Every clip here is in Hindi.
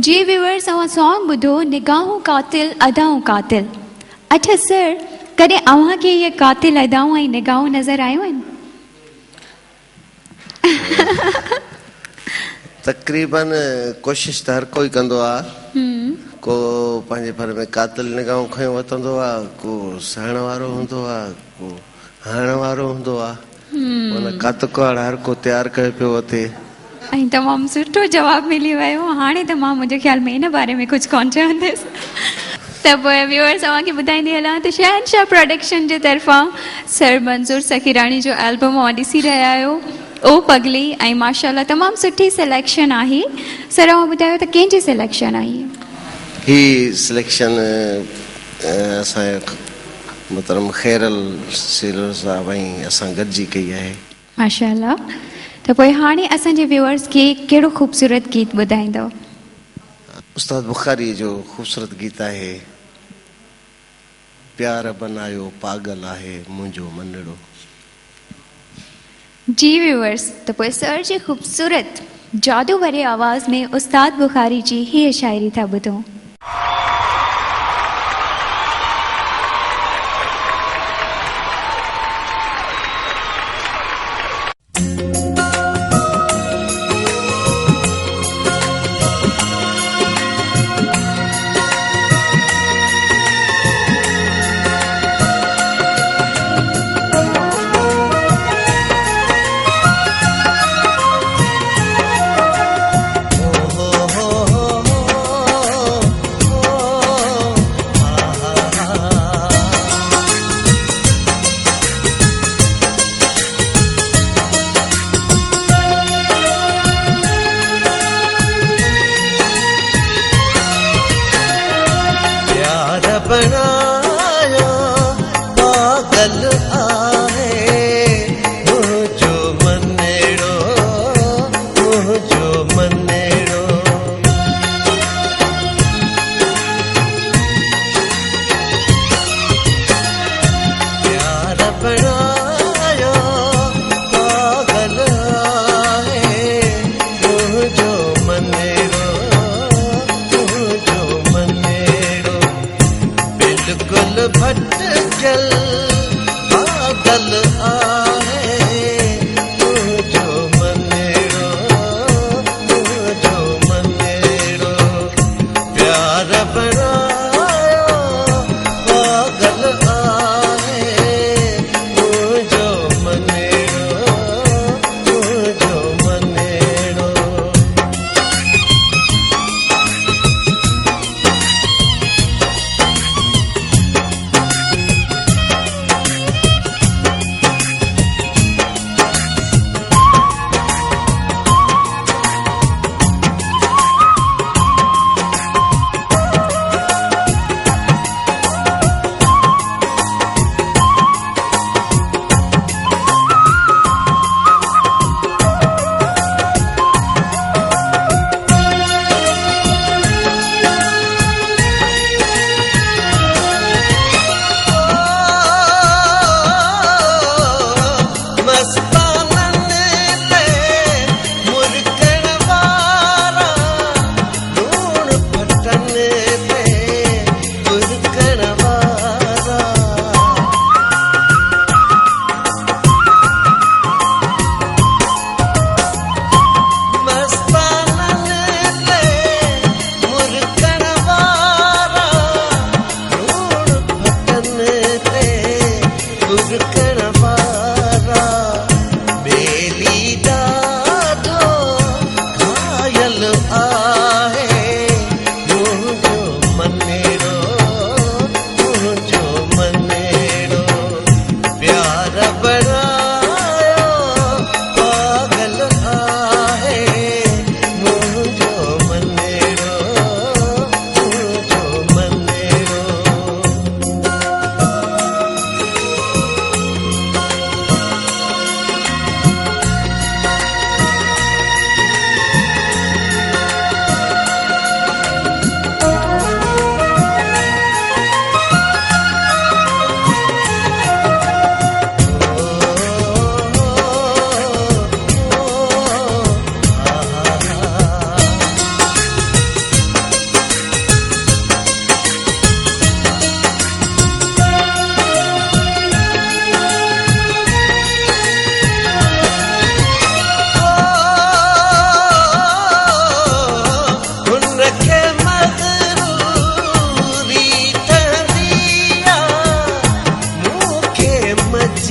जी व्यूअर्स, अवां सॉन्ग ॿुधो निगाहूं कातिल अदाऊं कातिल। अच्छा सर, कॾहिं अव्हां खे ये कातिल अदाऊं ऐं निगाहूं नज़र आयूं आहिनि? तक़रीबन कोशिश त हर कोई कंदो आहे। को पंहिंजे भर में कातिल निगाहूं खयों वठंदो आहे, को सहण वारो हूंदो आहे, को हणण वारो हूंदो आहे। उन कातकुआड़ हर को तयारु कयो पियो अथे। ऐं तमामु सुठो जवाबु मिली वियो। हाणे त मां मुंहिंजे ख़्याल में इन बारे में कुझु कोन चवंदसि। त पोइ व्यूअर्स अव्हांखे ॿुधाईंदी हलां त शहनशाह प्रोडक्शन जे तरफ़ां सर मंज़ूर सखीराणी जो एल्बम ॾिसी रहिया आहियो, ओ पगली। ऐं माशाल्लाह तमामु सुठी सिलेक्शन आहे। सर अव्हां ॿुधायो त कंहिंजी सिलेक्शन आहे? ही सिलेक्शन असांजे मुहतरम खैरल सीरो साहब ऐं असां गॾिजी कई आहे। माशाल्लाह। त पोइ हाणे असांजे व्यूअर्स खे कहिड़ो ख़ूबसूरत गीत ॿुधाईंदव? उस्ताद बुखारी जो ख़ूबसूरत गीत आहे, प्यार बनायो पागल आहे मुंहिंजो मनड़ो। जी व्यूअर्स, त पोइ सर जी ख़ूबसूरत जादू भरे आवाज़ में उस्ताद बुखारी जी हीअ शायरी था ॿुधूं।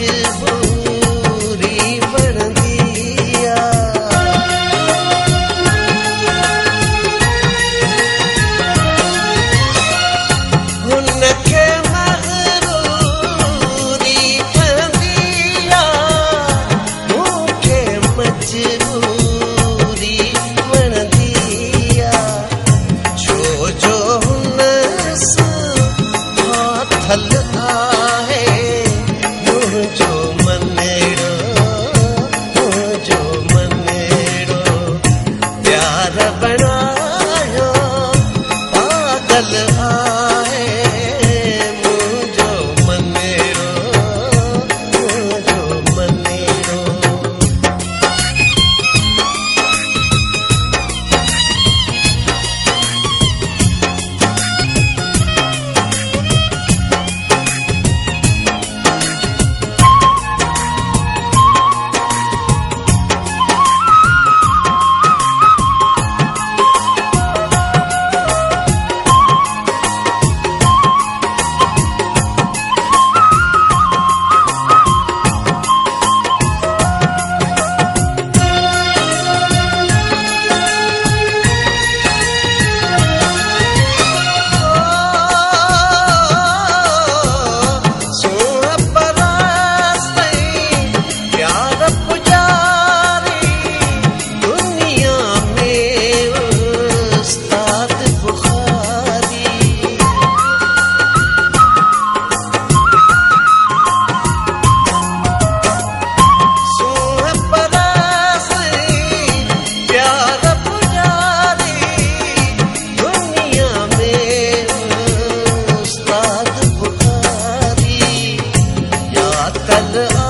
मजबूरी बनदी आ हुनखे मगरूरी बनदी आ मूंखे मजबूरी बनदी आ छो जो हुन फाथल आहे मुंहिंजो मनेड़ो प्यार बणायो पागल आहे मुंहिंजो मनेड़ो कल